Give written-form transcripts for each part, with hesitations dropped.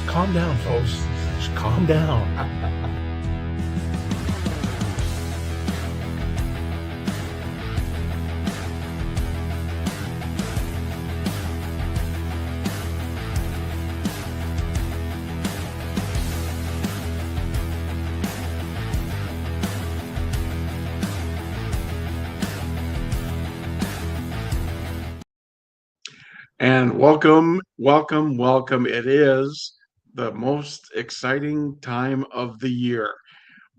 calm down, folks. Just calm down. And welcome, welcome, welcome. It is the most exciting time of the year.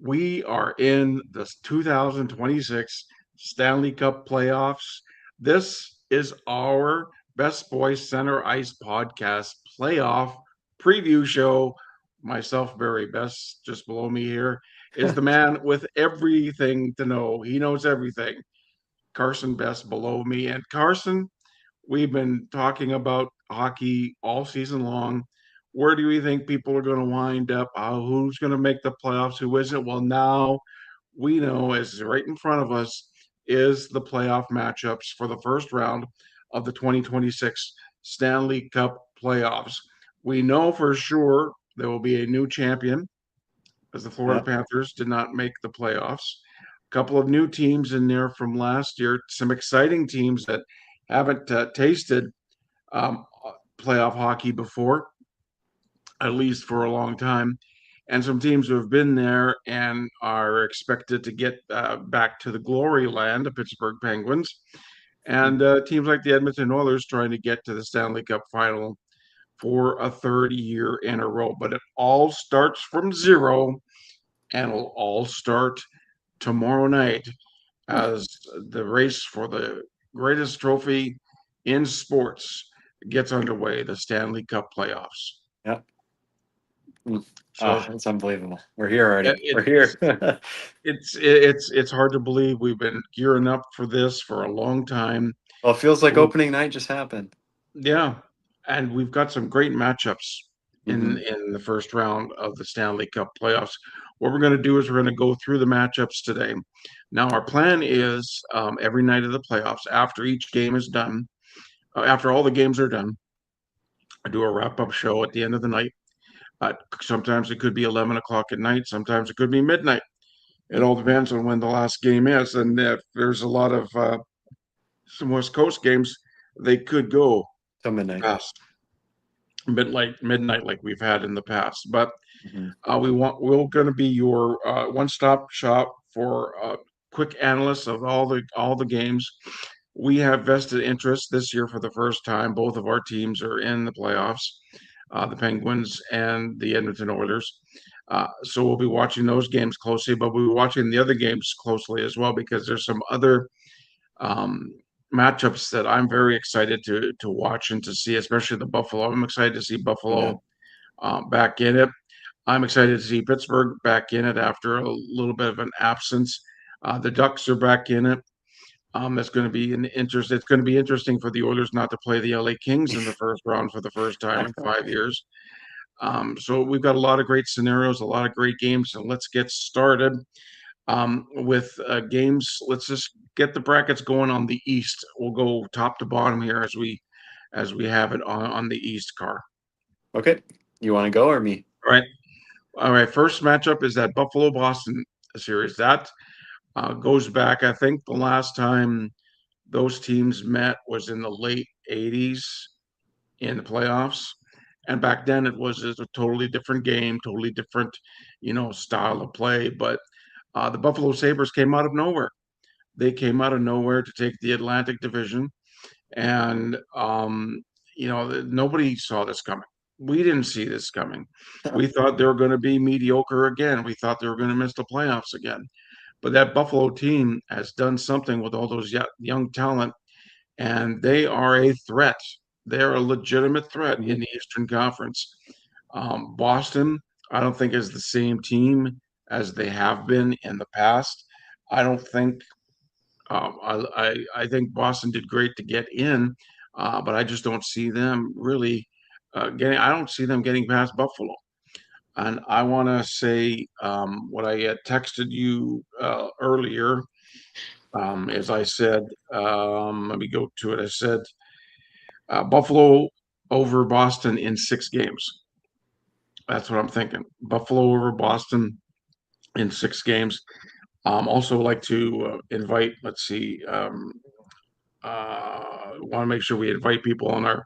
We are in the 2026 Stanley Cup playoffs. This is our Best Boys Center Ice podcast playoff preview show. Myself, Barry Besse, just below me here, is the man with everything to know. He knows everything. Carson Besse below me. And Carson, we've been talking about hockey all season long. Where do we think people are going to wind up? Who's going to make the playoffs? Who isn't? Well, now we know, as right in front of us, is the playoff matchups for the first round of the 2026 Stanley Cup playoffs. We know for sure there will be a new champion, as the Florida Panthers did not make the playoffs. A couple of new teams in there from last year, some exciting teams that haven't tasted um, playoff hockey before, at least for a long time, and some teams who have been there and are expected to get back to the glory land, the Pittsburgh Penguins, and teams like the Edmonton Oilers trying to get to the Stanley Cup final for a third year in a row. But it all starts from zero, and it'll all start tomorrow night as the race for the greatest trophy in sports gets underway, the Stanley Cup playoffs. Yep. Oh, So it's unbelievable. We're here already. We're it's here. it's hard to believe we've been gearing up for this for a long time. Well, it feels like opening night just happened. Yeah, and we've got some great matchups Mhm. in the first round of the Stanley Cup playoffs. What we're going to do is we're going to go through the matchups today. Now, our plan is every night of the playoffs, after each game is done, after all the games are done, I do a wrap up show at the end of the night. Sometimes it could be 11 o'clock at night. Sometimes it could be midnight. It all depends on when the last game is. And if there's a lot of some West Coast games, they could go Till midnight. past midnight like we've had in the past. But Mhm. we're going to be your one-stop shop for quick analysts of all the games. We have vested interest this year for the first time. Both of our teams are in the playoffs, the Penguins and the Edmonton Oilers. So we'll be watching those games closely, but we'll be watching the other games closely as well because there's some other um, matchups that I'm very excited to watch and to see, especially the Buffalo. I'm excited to see Buffalo back in it. I'm excited to see Pittsburgh back in it after a little bit of an absence. The Ducks are back in it. It's going to be an interest. It's going to be interesting for the Oilers not to play the LA Kings in the first round for the first time in 5 years. So we've got a lot of great scenarios, a lot of great games, and let's get started with games. Let's just get the brackets going on the East. We'll go top to bottom here as we have it on the East car. Okay. You want to go or me? All right. All right. First matchup is that Buffalo Boston series. That goes back, I think, the last time those teams met was in the late 80s in the playoffs. And back then it was a totally different game, totally different, style of play. But the Buffalo Sabres came out of nowhere. They came out of nowhere to take the Atlantic Division. And, nobody saw this coming. We didn't see this coming. We thought they were going to be mediocre again. We thought they were going to miss the playoffs again. But that Buffalo team has done something with all those young talent, and they are a threat. They're a legitimate threat in the Eastern Conference. Boston, I don't think is the same team as they have been in the past. I don't think. I think Boston did great to get in, but I just don't see them really getting. I don't see them getting past Buffalo. And I want to say what I had texted you earlier. As I said, let me go to it. I said Buffalo over Boston in 6 games. That's what I'm thinking. Buffalo over Boston in 6 games. Also like to invite, let's see, want to make sure we invite people on our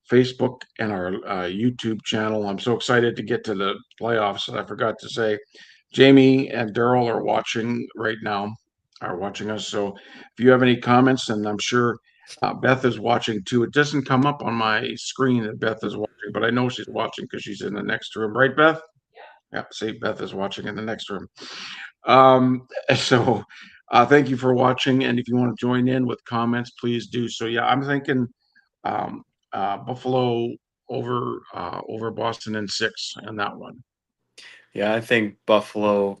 Facebook and our YouTube channel. I'm so excited to get to the playoffs. I forgot to say, Jamie and Daryl are watching right now, are watching us. So if you have any comments, and I'm sure Beth is watching too. It doesn't come up on my screen that Beth is watching, but I know she's watching because she's in the next room, right, Beth? Yeah, see, Beth is watching in the next room. So thank you for watching. And if you want to join in with comments, please do so. Yeah, I'm thinking um, Buffalo over Boston in 6 and that one. Yeah, I think Buffalo,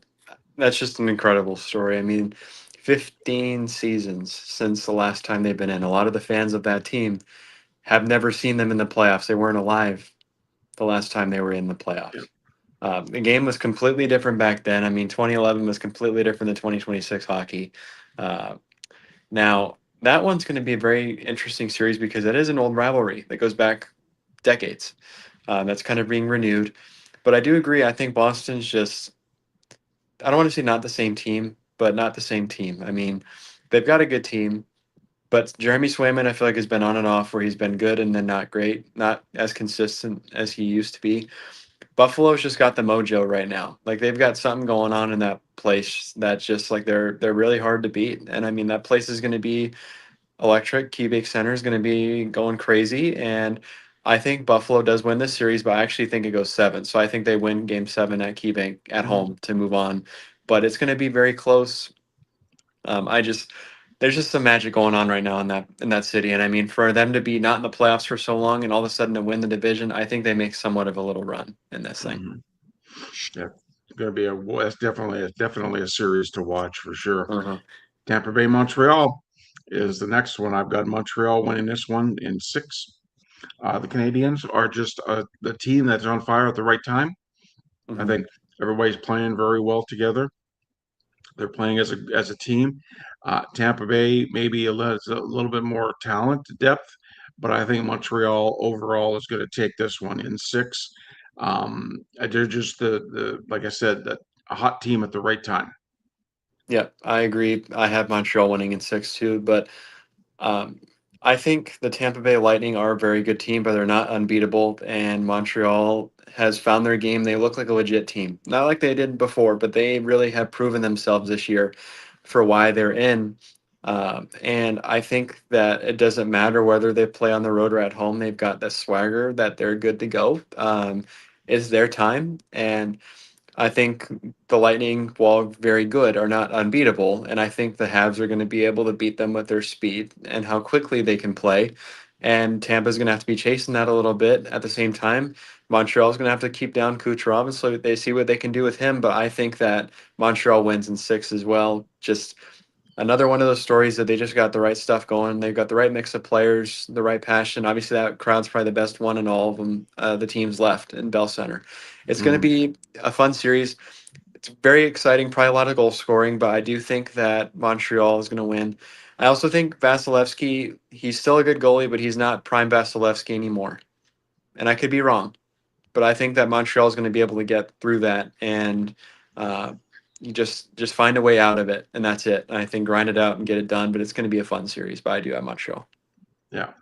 that's just an incredible story. I mean, 15 seasons since the last time they've been in. A lot of the fans of that team have never seen them in the playoffs. They weren't alive the last time they were in the Yeah. playoffs. The game was completely different back then. I mean, 2011 was completely different than 2026 hockey. Uh, Now, that one's going to be a very interesting series because it is an old rivalry that goes back decades. That's kind of being renewed. But I do agree. I think Boston's just, I don't want to say not the same team, but not the same team. I mean, they've got a good team, but Jeremy Swayman, I feel like, has been on and off where he's been good and then not great, not as consistent as he used to be. Buffalo's just got the mojo right now. Like they've got something going on in that place that's just like they're really hard to beat. And I mean that place is going to be electric. Quebec Center is going to be going crazy, and I think Buffalo does win this series, but I actually think it goes 7. So I think they win Game 7 at Quebec at Mhm. home to move on. But it's going to be very close. I just there's just some magic going on right now in that city, and I mean for them to be not in the playoffs for so long and all of a sudden to win the division, I think they make somewhat of a little run in this thing. Mhm. Yeah, it's going to be well, it's definitely a series to watch for sure. Uh-huh. Tampa Bay Montreal is the next one. I've got Montreal winning this one in 6. The Canadians are just the team that's on fire at the right time. I Hmm. think everybody's playing very well together. They're playing as a team. Tampa Bay maybe has a little bit more talent depth, but I think Montreal overall is going to take this one in 6. They're just the like I said, a hot team at the right time. Yeah, I agree. I have Montreal winning in 6 too, but Um, I think the Tampa Bay Lightning are a very good team, but they're not unbeatable. And Montreal has found their game. They look like a legit team. Not like they did before, but they really have proven themselves this year for why they're in. And I think that it doesn't matter whether they play on the road or at home. They've got the swagger that they're good to go. It's their time. And I think the Lightning, while very good, are not unbeatable, and I think the Habs are going to be able to beat them with their speed and how quickly they can play. And Tampa's going to have to be chasing that a little bit. At the same time, Montreal's going to have to keep down Kucherov, and so they see what they can do with him. But I think that Montreal wins in 6 as well. Just another one of those stories that they just got the right stuff going. They've got the right mix of players, the right passion. Obviously, that crowd's probably the best one in all of them. The teams left in Bell Center. It's going to Mhm. be a fun series. It's very exciting, probably a lot of goal scoring, but I do think that Montreal is going to win. I also think Vasilevsky, he's still a good goalie, but he's not prime Vasilevsky anymore. And I could be wrong, but I think that Montreal is going to be able to get through that and uh, you just find a way out of it, and that's it. And I think grind it out and get it done, but it's going to be a fun series. But I do have Montreal. Yeah.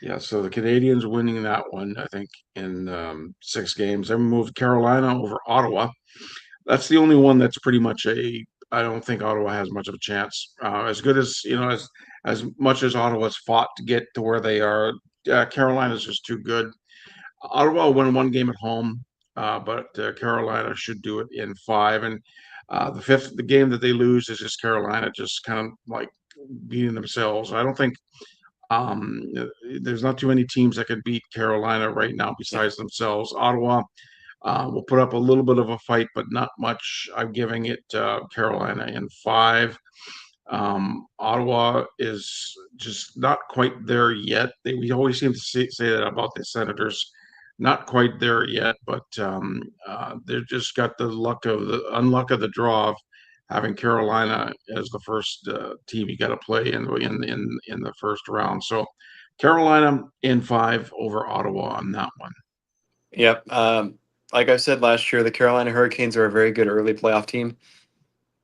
Yeah, so the Canadians winning that one, I think, in 6 games. They moved Carolina over Ottawa. That's the only one that's pretty much a. I don't think Ottawa has much of a chance. As good as as much as Ottawa's fought to get to where they are, Carolina's just too good. Ottawa won 1 game at home, but Carolina should do it in 5. And the game that they lose is just Carolina just kind of like beating themselves. I don't think um, there's not too many teams that can beat Carolina right now Yeah. besides themselves. Ottawa will put up a little bit of a fight, but not much. I'm giving it Carolina in 5. Ottawa is just not quite there yet. We always seem to say that about the Senators. Not quite there yet, but they've just got the unluck of the draw of having Carolina as the first team you got to play in the first round. So Carolina in 5 over Ottawa on that one. Yep. like I said last year, the Carolina Hurricanes are a very good early playoff team.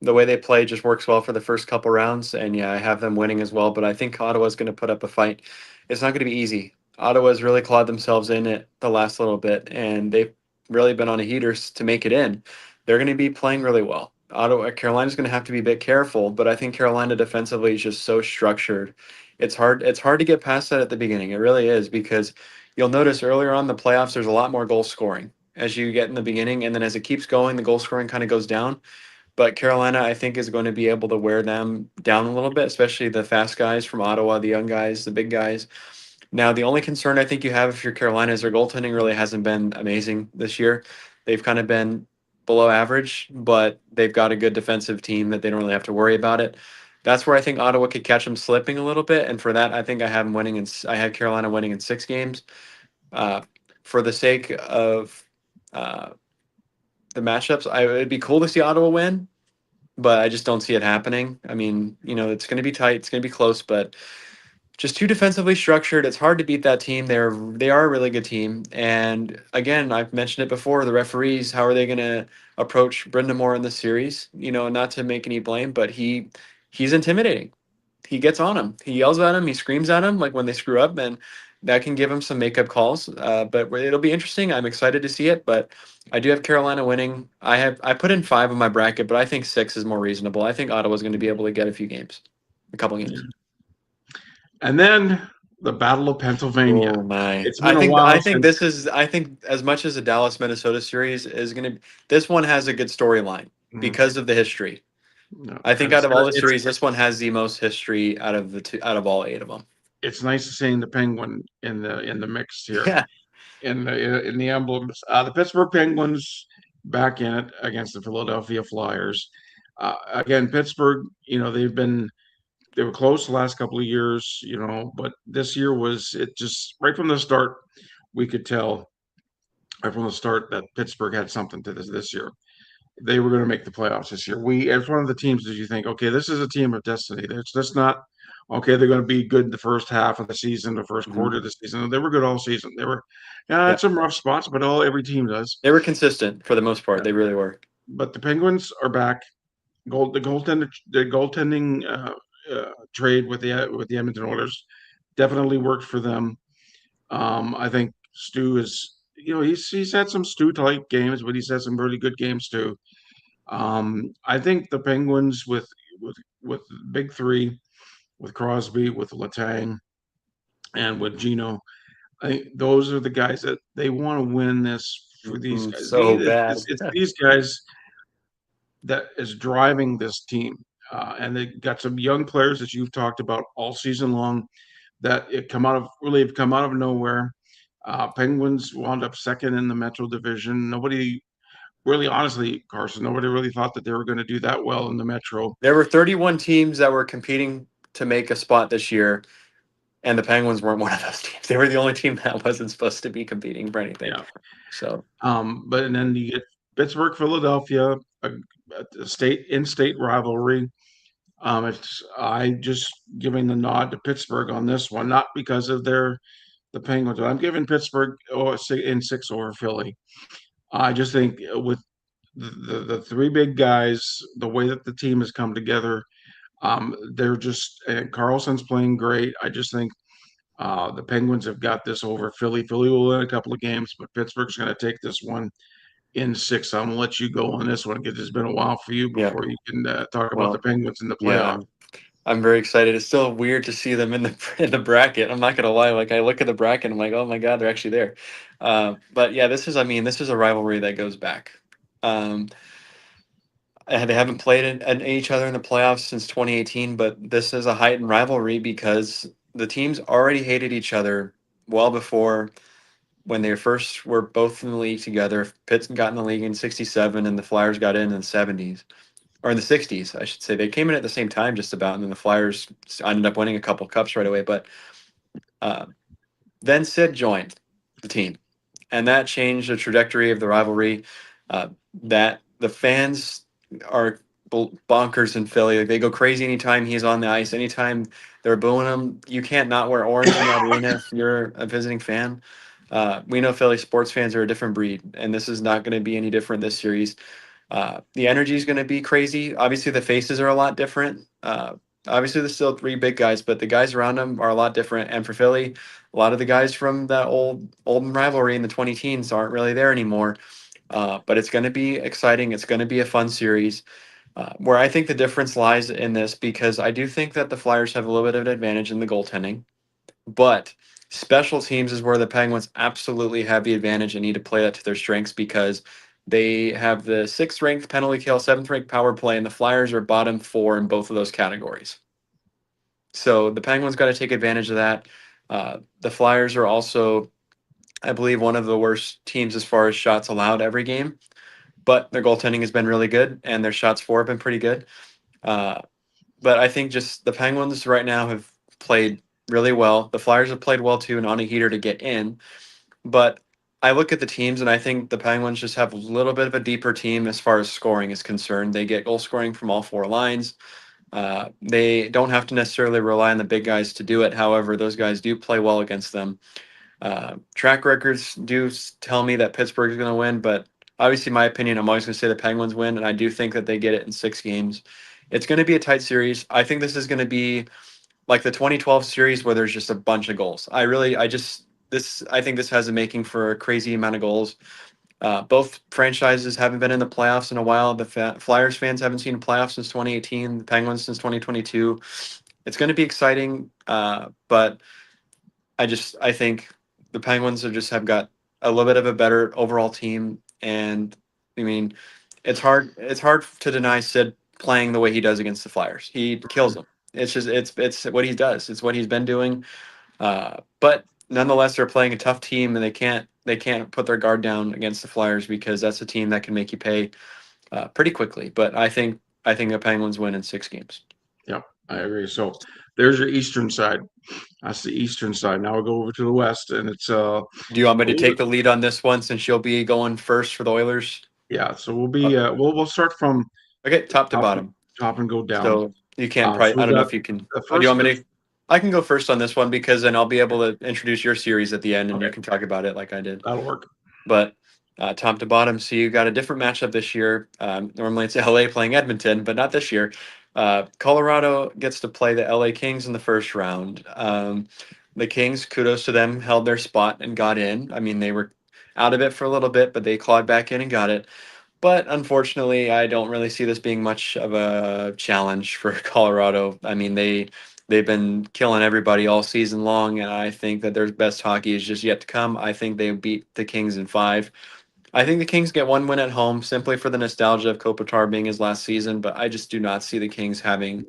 The way they play just works well for the first couple rounds, and yeah, I have them winning as well. But I think Ottawa's going to put up a fight. It's not going to be easy. Ottawa's really clawed themselves in it the last little bit, and they've really been on a heater to make it in. They're going to be playing really well. Carolina's going to have to be a bit careful, but I think Carolina defensively is just so structured. It's hard. It's hard to get past that at the beginning. It really is because you'll notice earlier on in the playoffs, there's a lot more goal scoring as you get in the beginning, and then as it keeps going, the goal scoring kind of goes down. But Carolina, I think, is going to be able to wear them down a little bit, especially the fast guys from Ottawa, the young guys, the big guys. Now, the only concern I think you have if you're Carolina is their goaltending really hasn't been amazing this year. They've kind of been below average, but they've got a good defensive team that they don't really have to worry about it. That's where I think Ottawa could catch them slipping a little bit, and for that, I think I have them winning. I had Carolina winning in 6 games. Uh, for the sake of uh, the matchups, it'd be cool to see Ottawa win, but I just don't see it happening. I mean, it's going to be tight, it's going to be close, but just too defensively structured. It's hard to beat that team. They are a really good team. And again, I've mentioned it before. The referees, how are they going to approach Brindamore in the series? Not to make any blame, but he's intimidating. He gets on him. He yells at him. He screams at him like when they screw up, and that can give him some makeup calls. But it'll be interesting. I'm excited to see it. But I do have Carolina winning. I put in 5 in my bracket, but I think 6 is more reasonable. I think Ottawa's going to be able to get a couple games. And then the Battle of Pennsylvania. Oh my! It's been a while I think since I think as much as the Dallas Minnesota series is going to, this one has a good storyline because of the history. no, I think and out of all the it's series, this one has the most history out of all 8 of them. it's nice to see the Penguin in the mix here Yeah, in the emblems. The Pittsburgh Penguins back in it against the Philadelphia Flyers. Again, Pittsburgh, they were close the last couple of years, but this year was it just right from the start. We could tell right from the start that Pittsburgh had something to this year. They were going to make the playoffs this year. As one of the teams that you think, okay, this is a team of destiny. It's just not okay. They're going to be good the first half of the season, the first hmm quarter of the season. They were good all season. They were, yeah, yeah, had some rough spots, but every team does. they were consistent for the most part. Yeah. They really were. But the Penguins are back. The goaltending trade with the Edmonton Oilers definitely worked for them. I think Stu is, he's had some Stu type games, but he's had some really good games too. I think the Penguins with big three, with Crosby, with Letang, and with Gino, I think those are the guys that they want to win this for these guys. So bad. It's these guys that is driving this team. And they got some young players that you've talked about all season long that have come out of nowhere. Penguins wound up second in the Metro Division. Nobody really, honestly, Carson, nobody really thought that they were going to do that well in the Metro. There were 31 teams that were competing to make a spot this year, and the Penguins weren't one of those teams. They were the only team that wasn't supposed to be competing for anything. Yeah. So, But and then you get Pittsburgh, Philadelphia, a in-state rivalry. I just giving the nod to Pittsburgh on this one, not because of the Penguins. I'm giving Pittsburgh in 6 over Philly. I just think with the 3 big guys, the way that the team has come together, they're just and Carlson's playing great. I just think the Penguins have got this over Philly. Philly will win a couple of games, but Pittsburgh's going to take this one in 6. I'm gonna let you go on this one because it's been a while for you yeah. before you can talk about the Well, Penguins in the yeah. playoff. I'm very excited. It's still weird to see them in the bracket. I'm not gonna lie. Like I look at the bracket, I'm like, oh my god, they're actually there. But yeah, this is a rivalry that goes back. Um, they haven't played each other in the playoffs since 2018, but this is a heightened rivalry because the teams already hated each other well before when they first were both in the league together. Pitts got in the league in '67, and the Flyers got in the '70s. Or in the '60s, I should say. They came in at the same time, just about, and then the Flyers ended up winning a couple cups right away. But uh, then Sid joined the team, and that changed the trajectory of the rivalry. That the fans are bonkers in Philly. Like, they go crazy anytime he's on the ice. Anytime they're booing him, you can't not wear orange in that arena if you're a visiting fan. We know Philly sports fans are a different breed, and this is not going to be any different this series. The energy is going to be crazy. Obviously, the faces are a lot different. Obviously, there's still three big guys, but the guys around them are a lot different. And for Philly, a lot of the guys from that olden rivalry in the 20 teens aren't really there anymore. But it's going to be exciting. It's going to be a fun series. Where I think the difference lies in this, because I do think that the Flyers have a little bit of an advantage in the goaltending, but special teams is where the Penguins absolutely have the advantage and need to play that to their strengths, because they have the sixth ranked penalty kill, seventh ranked power play, and the Flyers are bottom four in both of those categories. So the Penguins got to take advantage of that. The Flyers are also, I believe, one of the worst teams as far as shots allowed every game, but their goaltending has been really good and their shots for have been pretty good. Uh, but I think just the Penguins right now have played really well. The Flyers have played well too and on a heater to get in. But I look at the teams and I think the Penguins just have a little bit of a deeper team as far as scoring is concerned. They get goal scoring from all four lines. They don't have to necessarily rely on the big guys to do it. However, those guys do play well against them. Track records do tell me that Pittsburgh is going to win, but obviously, my opinion, I'm always going to say the Penguins win, and I do think that they get it in 6 games. It's going to be a tight series. I think this is going to be like the 2012 series where there's just a bunch of goals. I think this has a making for a crazy amount of goals. Both franchises haven't been in the playoffs in a while. The Flyers fans haven't seen a playoff since 2018. The Penguins since 2022. It's going to be exciting, but I think the Penguins have got a little bit of a better overall team, and I mean, it's hard to deny Sid playing the way he does against the Flyers. He kills them. It's what he does. It's what he's been doing. But nonetheless, they're playing a tough team, and they can't put their guard down against the Flyers, because that's a team that can make you pay pretty quickly. But I think the Penguins win in 6 games. Yep, I agree. So there's your eastern side. That's the eastern side. Now we'll go over to the west, and it's Do you want me to take the lead on this one, since you'll be going first for the Oilers? yeah. So we'll start from Okay, top to top bottom. top and go down. So you can't So probably. I we don't know got if you can. the Do you first. want me to? I can go first on this one, because then I'll be able to introduce your series at the end, and you Okay, can talk about it like I did. that'll work. But top to bottom, so you got a different matchup this year. Normally it's LA playing Edmonton, but not this year. Colorado gets to play the LA Kings in the first round. The Kings, kudos to them, held their spot and got in. I mean, they were out of it for a little bit, but they clawed back in and got it. But unfortunately, I don't really see this being much of a challenge for Colorado. I mean, they've been killing everybody all season long, and I think that their best hockey is just yet to come. I think they beat the Kings in 5. I think the Kings get one win at home, simply for the nostalgia of Kopitar being his last season, but I just do not see the Kings having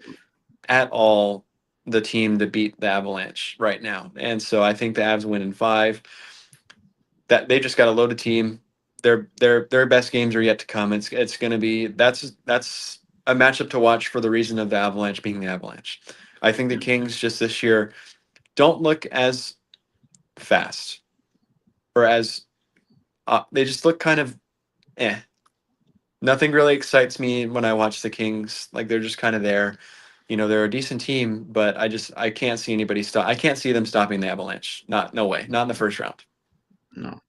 at all the team to beat the Avalanche right now. And so I think the Avs win in 5. That they just got a loaded team. Their best games are yet to come. It's going to be that's a matchup to watch for the reason of the Avalanche being the Avalanche. I think the Kings just this year don't look as fast, or as they just look kind of eh. Nothing really excites me when I watch the Kings. Like, they're just kind of there. They're a decent team, but I can't see anybody stop. I can't see them stopping the Avalanche. No way. Not in the first round. No,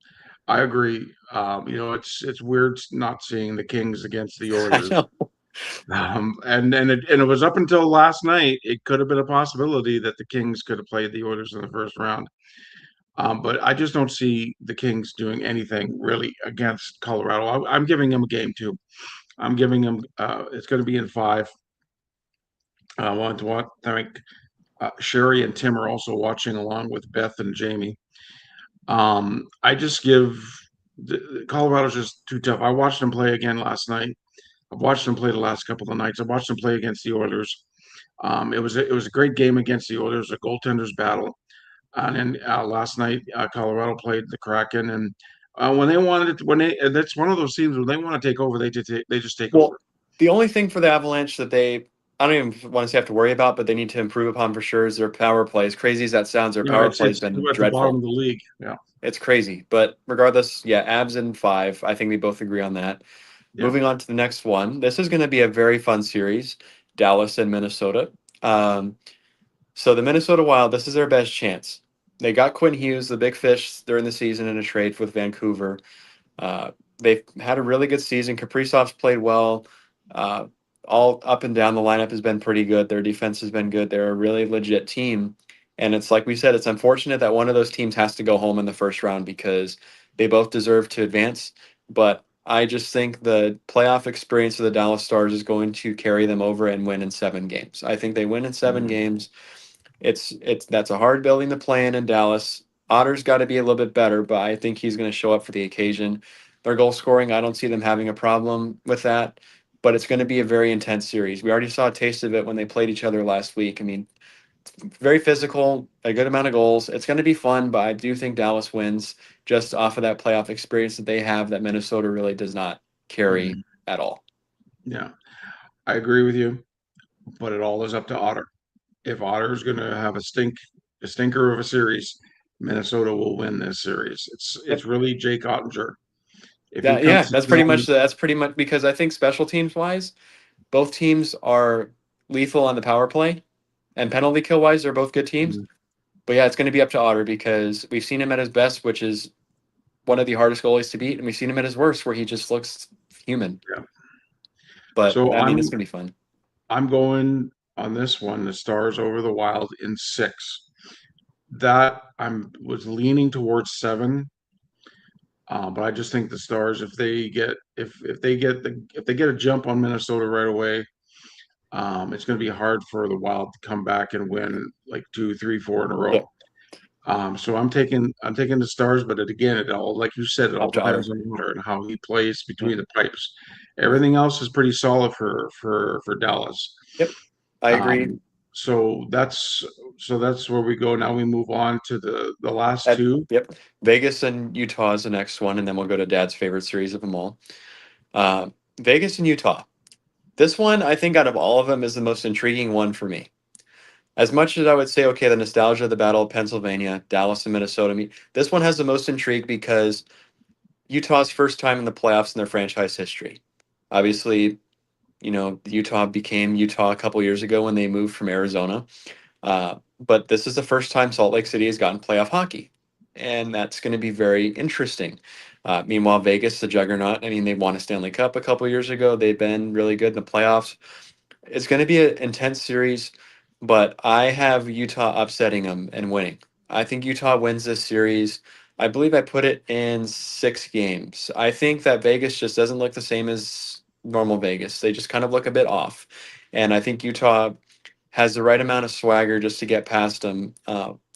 I agree. It's weird not seeing the Kings against the I Oilers. know. And it was up until last night. It could have been a possibility that the Kings could have played the Oilers in the first round. But I just don't see the Kings doing anything really against Colorado. I'm giving them a game too. I'm giving them. It's going to be in 5. I want to thank Sherry and Tim are also watching along with Beth and Jamie. I just give Colorado's just too tough. I watched them play again last night. I've watched them play the last couple of nights. I watched them play against the Oilers. It was a great game against the Oilers, a goaltenders battle. And then last night, Colorado played the Kraken, and when they wanted it, that's one of those teams when they want to take over, they just take over. Well, the only thing for the Avalanche that I don't even want to say have to worry about, but they need to improve upon for sure, is their power play. As crazy as that sounds, their power play has It's been at the bottom of dreadful. the league. Yeah, It's crazy. But regardless, yeah, Avs in 5. I think we both agree on that. yeah. Moving on to the next one. This is going to be a very fun series. Dallas and Minnesota. So the Minnesota Wild, this is their best chance. they got Quinn Hughes, the big fish during the season in a trade with Vancouver. They've had a really good season. Kaprizov's played well. Uh, all up and down the lineup has been pretty good. Their defense has been good. They're a really legit team. And it's like we said, it's unfortunate that one of those teams has to go home in the first round because they both deserve to advance. But I just think the playoff experience of the Dallas Stars is going to carry them over and win in 7 games. I think they win in 7 games. It's that's a hard building to play in Dallas. Otter's got to be a little bit better, but I think he's going to show up for the occasion. Their goal scoring, I don't see them having a problem with that, but it's going to be a very intense series. We already saw a taste of it when they played each other last week. I mean, very physical, a good amount of goals. It's going to be fun, but I do think Dallas wins just off of that playoff experience that they have that Minnesota really does not carry Mhm. at all. Yeah, I agree with you, but it all is up to Otter. If Otter's going to have a stinker of a series, Minnesota will win this series. It's Yep. really Jake Ottinger. If he Yeah, comes yeah, together, that's pretty much because I think special teams wise, both teams are lethal on the power play, and penalty kill wise, they're both good teams. Mhm. But yeah, it's going to be up to Otter because we've seen him at his best, which is one of the hardest goalies to beat, and we've seen him at his worst, where he just looks human. Yeah. But So I mean, it's going to be fun. I'm going on this one, the Stars over the Wild in 6. That I'm was leaning towards 7, but I just think the Stars, if they get a jump on Minnesota right away, it's going to be hard for the Wild to come back and win like 2, 3, 4 in a row. Yeah, So I'm taking the Stars, but again, it all, like you said, it all up to depends Otter. on Water and how he plays Yeah. between the pipes. Everything else is pretty solid for Dallas. Yep, I agree. Um, so that's where we go. Now we move on to the last At, two. yep, Vegas and Utah is the next one, and then we'll go to Dad's favorite series of them all. Uh, Vegas and Utah. This one, I think, out of all of them, is the most intriguing one for me. As much as I would say, okay, the nostalgia of the Battle of Pennsylvania, Dallas and Minnesota, this one has the most intrigue because Utah's first time in the playoffs in their franchise history. Obviously, Utah became Utah a couple years ago when they moved from Arizona. But this is the first time Salt Lake City has gotten playoff hockey, and that's going to be very interesting. Meanwhile, Vegas, the juggernaut, I mean, they won a Stanley Cup a couple years ago. They've been really good in the playoffs. It's going to be an intense series, but I have Utah upsetting them and winning. I think Utah wins this series. I believe I put it in 6 games. I think that Vegas just doesn't look the same as normal Vegas. They just kind of look a bit off. And I think Utah has the right amount of swagger just to get past them.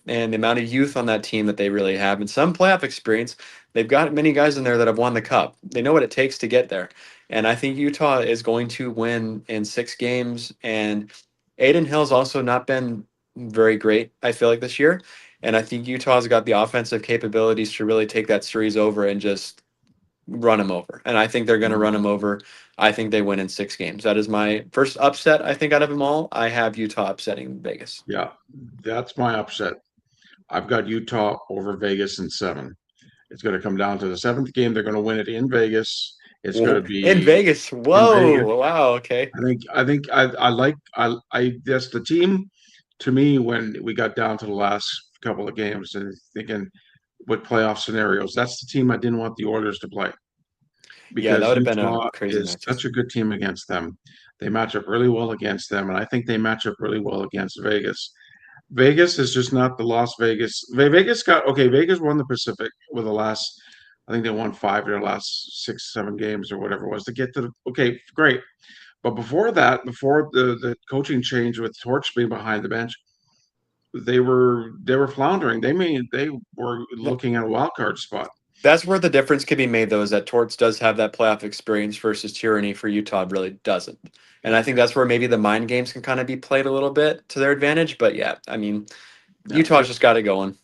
And the amount of youth on that team that they really have, and some playoff experience. They've got many guys in there that have won the cup. They know what it takes to get there. And I think Utah is going to win in 6 games. And Aiden Hill's also not been very great, I feel like, this year. And I think Utah's got the offensive capabilities to really take that series over and just run them over. And I think they're going to run them over. I think they win in 6 games. That is my first upset, I think, out of them all. I have Utah upsetting Vegas. Yeah, that's my upset. I've got Utah over Vegas in 7. It's going to come down to the 7th game. They're going to win it in Vegas. It's going Whoa. to In be Vegas. in Vegas. Whoa. Wow. Okay. I like I that's the team to me when we got down to the last couple of games and thinking with playoff scenarios. That's the team I didn't want the Oilers to play Yeah, that because would have been a Utah crazy is matchup. such a good team against them. They match up really well against them, and I think they match up really well against Vegas. Vegas is just not the Las Vegas. Vegas got okay. Vegas won the Pacific with the last. I think they won 5 of their last 6, 7 games or whatever it was to get to the. Okay, great. But before that, before the coaching change with Torch being behind the bench, they were floundering. They were Th- looking at a wild card spot. That's where the difference could be made, though, is that Torts does have that playoff experience versus Tyranny for Utah really doesn't. And I think that's where maybe the mind games can kind of be played a little bit to their advantage. But yeah, I mean, Yeah, Utah's just got it going.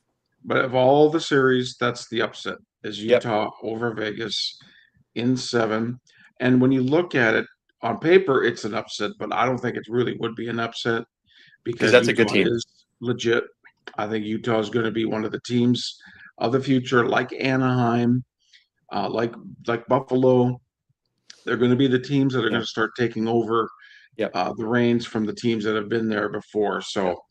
but of all the series, that's the upset is Yep. Utah over Vegas in 7. And when you look at it on paper, it's an upset, but I don't think it really would be an upset Because because that's a good Utah team. is legit. I think Utah is going to be one of the teams of the future, like Anaheim, like Buffalo. They're going to be the teams that are going Yeah. to start taking over Yep. the reins from the teams that have been there before. Yep. So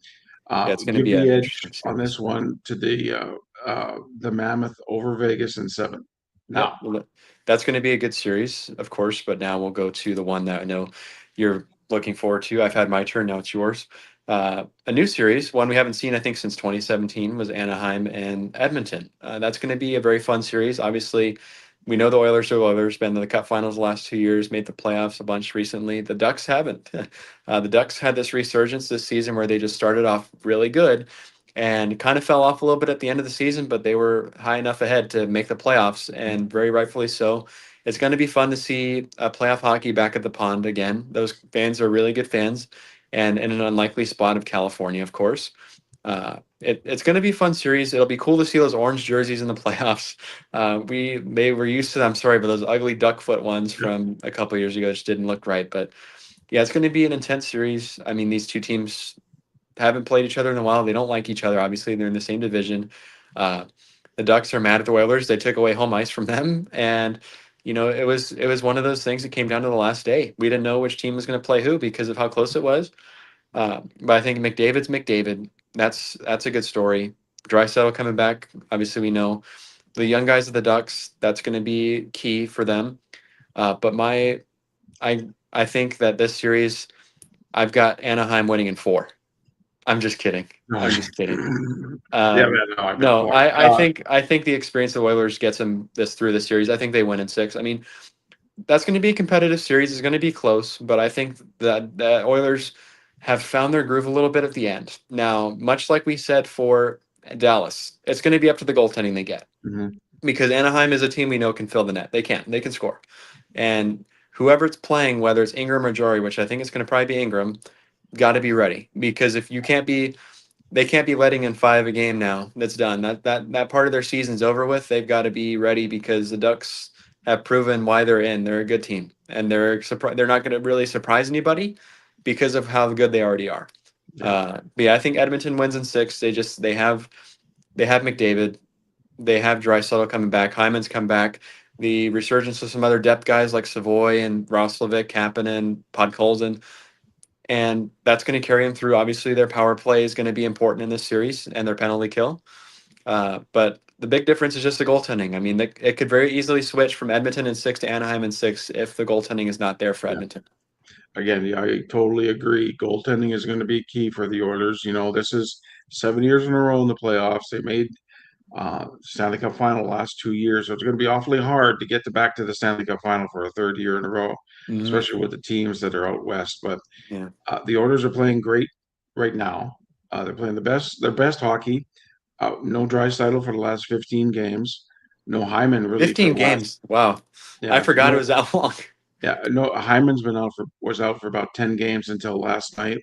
Yeah, it's going to Give be the an edge interesting on this series. one to the Mammoth over Vegas in 7. Yep, Now, well, that's going to be a good series, of course. But now we'll go to the one that I know you're looking forward to. I've had my turn. Now it's yours. A new series, one we haven't seen, I think, since 2017, was Anaheim and Edmonton. That's going to be a very fun series. Obviously, we know the Oilers are Oilers. Been to the Cup Finals the last 2 years, made the playoffs a bunch recently. The Ducks haven't. The Ducks had this resurgence this season where they just started off really good and kind of fell off a little bit at the end of the season, but they were high enough ahead to make the playoffs, and very rightfully so. It's going to be fun to see playoff hockey back at the pond again. Those fans are really good fans, and in an unlikely spot of California, of course. It's going to be a fun series. It'll be cool to see those orange jerseys in the playoffs. They were used to them. Sorry, but those ugly duck foot ones from a couple years ago just didn't look right. But yeah, it's going to be an intense series. I mean, these two teams haven't played each other in a while. They don't like each other. Obviously, they're in the same division. Uh, the Ducks are mad at the Oilers. They took away home ice from them, and it was one of those things that came down to the last day. We didn't know which team was going to play who because of how close it was. But I think McDavid's McDavid. That's a good story. Draisaitl coming back. Obviously, we know the young guys of the Ducks. That's going to be key for them. But I think that this series, I've got Anaheim winning in 4. I'm just kidding. no. I'm just kidding. Yeah, man, no, I've got No, 4. I think the experience of the Oilers gets them this through the series. I think they win in 6. I mean, that's going to be a competitive series. It's going to be close, but I think that the Oilers have found their groove a little bit at the end. Now, much like we said for Dallas, it's going to be up to the goaltending they get Mhm. because Anaheim is a team we know can fill the net. They can. They can score, and whoever it's playing, whether it's Ingram or Jory, which I think it's going to probably be Ingram, got to be ready because if you can't be they can't be letting in 5 a game now. That's done. That part of their season's over with. They've got to be ready because the Ducks have proven why they're in. They're a good team, and they're not going to really surprise anybody because of how good they already are. Yeah. But yeah, I think Edmonton wins in 6. They have McDavid. They have Draisaitl coming back. Hyman's come back. The resurgence of some other depth guys like Savoy and Roslovic, Kapanen, Podkolzin, and that's going to carry them through. Obviously, their power play is going to be important in this series and their penalty kill. But the big difference is just the goaltending. I mean, it could very easily switch from Edmonton in 6 to Anaheim in 6 if the goaltending is not there for Yeah. Edmonton. Again, yeah, I totally agree. Goaltending is going to be key for the Oilers. This is 7 years in a row in the playoffs. They made Stanley Cup final last 2 years, so it's going to be awfully hard to get back to the Stanley Cup final for a third year in a row, Hmm. especially with the teams that are out west. But Yeah, the Oilers are playing great right now. They're playing their best hockey. No Draisaitl for the last 15 games. No Hyman really for 15 the last. games. Wow, I Yeah, forgot it no, was that long. yeah, no. Hyman's was out for about 10 games until last night.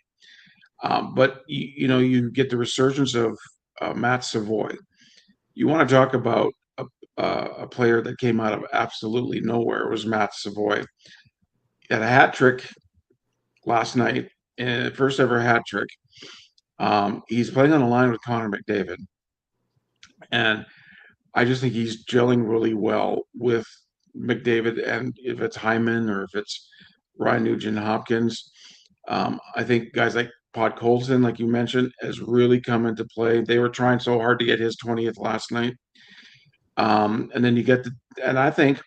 But you get the resurgence of Matt Savoy. You want to talk about a player that came out of absolutely nowhere. It was Matt Savoy. He had a hat trick last night, and first ever hat trick. He's playing on the line with Connor McDavid, and I just think he's gelling really well with McDavid. And if it's Hyman or if it's Ryan Nugent Hopkins, I think guys like Colson, like you mentioned, has really come into play. They were trying so hard to get his 20th last night. And then and I think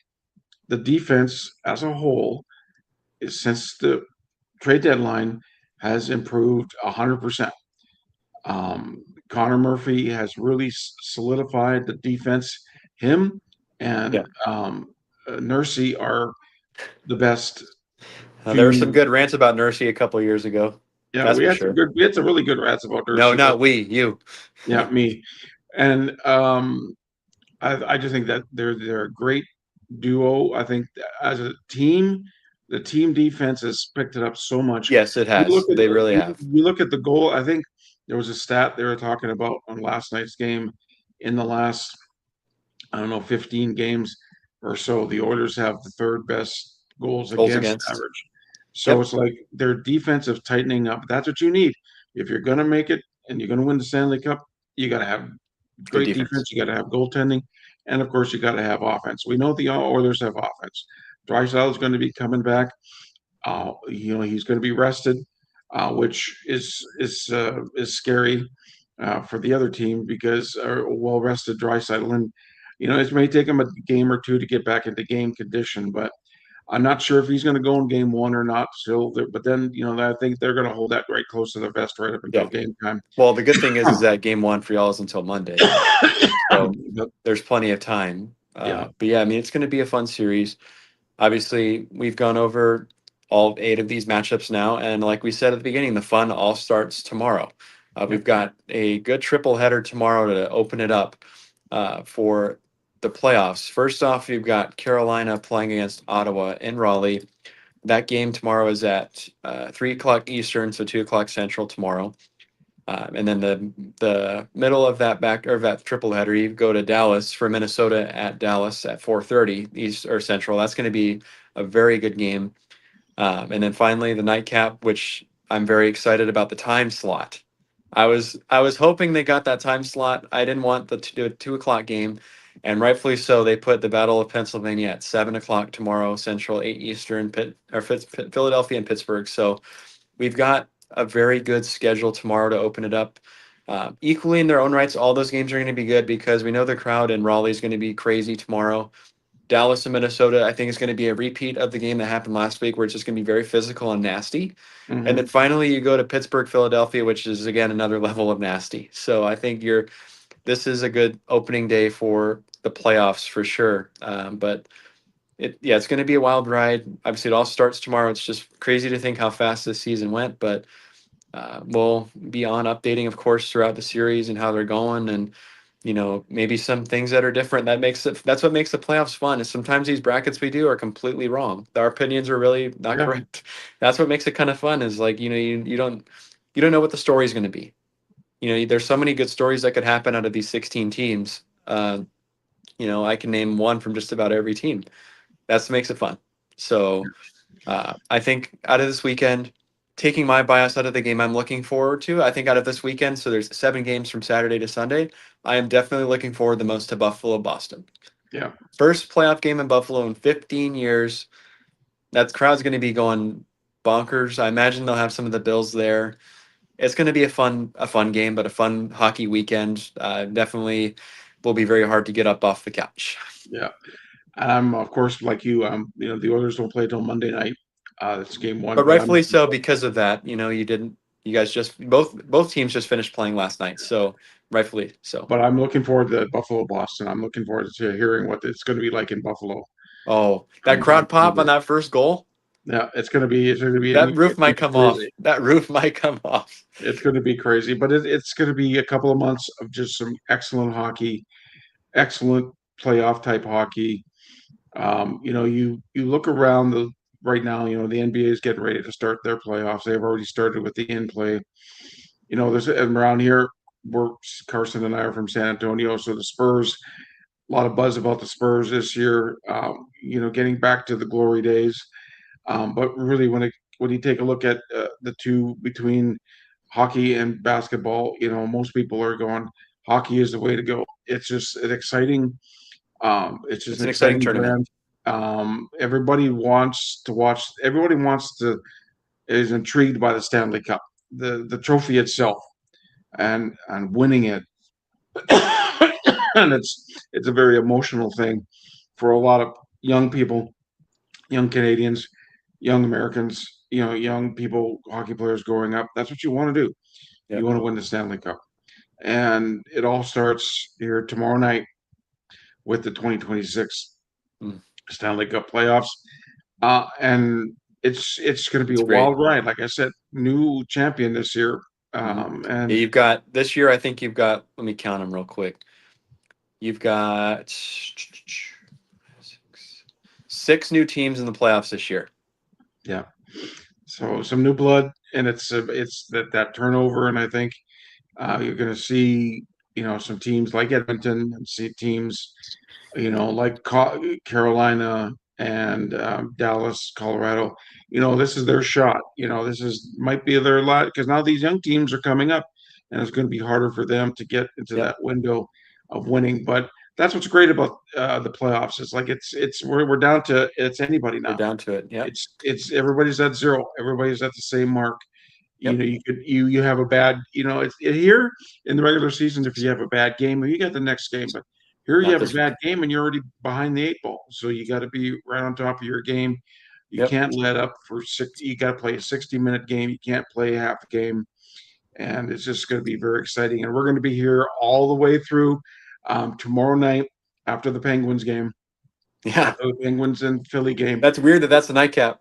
the defense as a whole, since the trade deadline, has improved 100%. Connor Murphy has really solidified the defense. Him Yeah, and Nursey are the best there were some few. good rants about Nursey a couple years ago. Yeah, That's for sure. we had some really good rats about No, Nursey, but not we. You. yeah, me. And I just think that they're a great duo. I think as a team, the team defense has picked it up so much. Yes, it You has. look at They really have. you look at the goal. I think there was a stat they were talking about on last night's game. In the last, I don't know, 15 games or so, the Oilers have the third best goals Goals against against. average. So Yep. it's like their defensive tightening up. That's what you need if you're going to make it and you're going to win the Stanley Cup. You got to have Good great defense. defense. You got to have goaltending, and of course, you got to have offense. We know the Oilers have offense. Draisaitl is going to be coming back. He's going to be rested. which is scary for the other team because a well-rested Draisaitl, and it may take him a game or two to get back into game condition, but I'm not sure if he's going to go in game one or not still. But then, I think they're going to hold that right close to the vest right up until Yeah. game time. Well, the good thing is that game one for y'all is until Monday. So there's plenty of time. Yeah. But yeah, I mean, it's going to be a fun series. Obviously, we've gone over all 8 of these matchups now. And like we said at the beginning, the fun all starts tomorrow. We've got a good triple header tomorrow to open it up for the playoffs. First off, you've got Carolina playing against Ottawa in Raleigh. That game tomorrow is at 3 o'clock Eastern, so 2 o'clock Central tomorrow. And then the middle of that triple header, you go to Dallas for Minnesota at Dallas at 4:30 East or Central. That's going to be a very good game. And then finally the nightcap, which I'm very excited about the time slot. I was hoping they got that time slot. I didn't want to do a 2 o'clock game, and rightfully so. They put the Battle of Pennsylvania at 7 o'clock tomorrow Central, 8 Eastern, Philadelphia and Pittsburgh. So we've got a very good schedule tomorrow to open it up. Equally in their own rights, all those games are going to be good because we know the crowd in Raleigh is going to be crazy tomorrow. Dallas and Minnesota, I think, is going to be a repeat of the game that happened last week, where it's just going to be very physical and nasty. Mm-hmm. And then finally, you go to Pittsburgh, Philadelphia, which is again another level of nasty. So I think this is a good opening day for the playoffs for sure. But it's going to be a wild ride. Obviously, it all starts tomorrow. It's just crazy to think how fast this season went, but we'll be on updating, of course, throughout the series and how they're going, and maybe some things that are different. That's what makes the playoffs fun. Is sometimes these brackets we do are completely wrong. Our opinions are really not correct. That's what makes it kind of fun. Is like you don't know what the story is going to be. There's so many good stories that could happen out of these 16 teams. I can name one from just about every team. That's what makes it fun. So I think out of this weekend, taking my bias out of the game I'm looking forward to, I think out of this weekend, so there's 7 games from Saturday to Sunday, I am definitely looking forward the most to Buffalo-Boston. Yeah. First playoff game in Buffalo in 15 years. That crowd's going to be going bonkers. I imagine they'll have some of the Bills there. It's going to be a fun game, but a fun hockey weekend. Definitely will be very hard to get up off the couch. Yeah. Of course, like you, the Oilers don't play till Monday night. It's game one. But rightfully so because of that. You guys just both teams just finished playing last night, so rightfully so. But I'm looking forward to Buffalo Boston. I'm looking forward to hearing what it's going to be like in Buffalo. Oh, that crowd pop on that first goal. Yeah, it's going to be that roof might come off. That roof might come off. It's going to be crazy, but it's going to be a couple of months of just some excellent hockey, excellent playoff type hockey. You look around right now. The NBA is getting ready to start their playoffs. They've already started with the in play. There's around here. Carson and I are from San Antonio, so the Spurs. A lot of buzz about the Spurs this year. Getting back to the glory days. But really, when you take a look at the two between hockey and basketball, most people are going, hockey is the way to go. It's just an exciting. It's just an exciting tournament. Everybody wants to watch. Everybody is intrigued by the Stanley Cup, the trophy itself, and winning it. And it's a very emotional thing for a lot of young people, young Canadians, young Americans, young people, hockey players growing up. That's what you want to do. Yep. You want to win the Stanley Cup. And it all starts here tomorrow night with the 2026 Stanley Cup playoffs. And it's going to be wild ride. Like I said, new champion this year. And you've got this year, I think you've got, let me count them real quick. You've got 6 new teams in the playoffs this year. Yeah. So some new blood, and it's that turnover, and I think you're going to see some teams like Edmonton and see teams like Carolina and Dallas, Colorado. This is their shot. Might be their lot, because now these young teams are coming up, and it's going to be harder for them to get into that window of winning. But that's what's great about the playoffs. It's like we're down to it's anybody now. We're down to it. Yeah. It's everybody's at 0. Everybody's at the same mark. You Yep. know, you have a bad, it's here in the regular season. If you have a bad game, you got the next game. But here you Not have a this one. bad game and you're already behind the 8 ball. So you got to be right on top of your game. You Yep. can't let up for six. You got to play a 60-minute game. You can't play half a game, and it's just going to be very exciting. And we're going to be here all the way through tomorrow night after the Penguins game, Yeah. after the Penguins and Philly game. That's weird that that's the nightcap.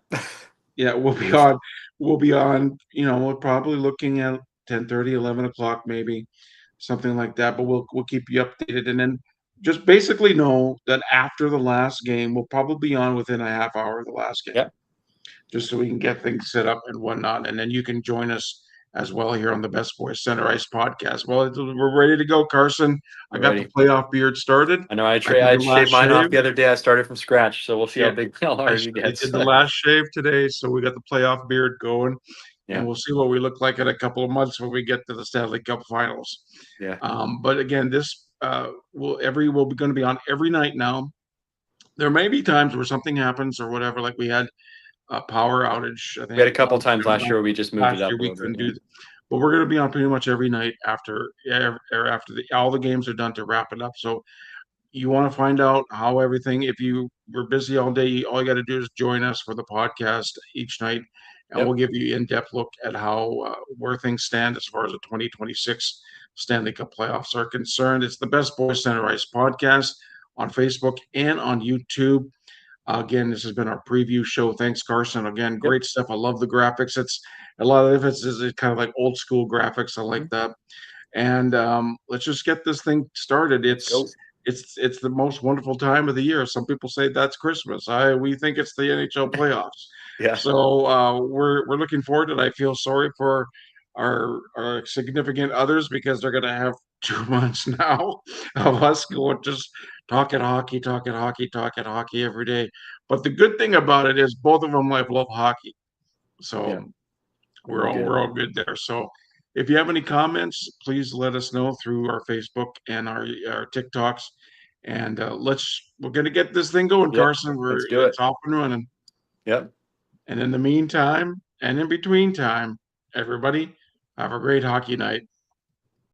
Yeah, we'll be on. We'll be on. We're probably looking at 10:30, 11 o'clock, maybe something like that. But we'll keep you updated, and then just basically know that after the last game, we'll probably be on within a half hour of the last game, Yep. just so we can get things set up and whatnot. And then you can join us as well here on the Best Boys Center Ice podcast. Well, we're ready to go, Carson. I We're got the ready. playoff beard started. I know I did the last shaved mine off shave. the other day. I started from scratch, so we'll see how Yeah, big how I large it gets. did the last shave today, so we got the playoff beard going, Yeah. and we'll see what we look like in a couple of months when we get to the Stanley Cup Finals. Yeah. But again, this we'll be going to be on every night now. There may be times where something happens or whatever, like we had a power outage. I think We had a couple times last year where we just moved it up a we little couldn't bit. do, but we're going to be on pretty much every night after all the games are done to wrap it up. So you want to find out how everything, if you were busy all day, all you got to do is join us for the podcast each night, and Yep. we'll give you in-depth look at how where things stand as far as the 2026 Stanley Cup playoffs are concerned. It's the Best Boys Center Ice podcast on Facebook and on YouTube. Again, this has been our preview show. Thanks, Carson. Again, great stuff. I love the graphics. It's a lot of it is kind of like old school graphics. I like that. And let's just get this thing started. Go. It's the most wonderful time of the year. Some people say that's Christmas. We think it's the NHL playoffs. Yeah. So we're looking forward to it. I feel sorry for our significant others because they're going to have 2 months now of us going just talking hockey, talking hockey, talking hockey every day. But the good thing about it is both of them love hockey. So Yeah. we're all good there. So if you have any comments, please let us know through our Facebook and our TikToks. And we're gonna get this thing going, Yep. Carson. Let's do it. It's off and running. Yep. And in the meantime, and in between time, everybody have a great hockey night.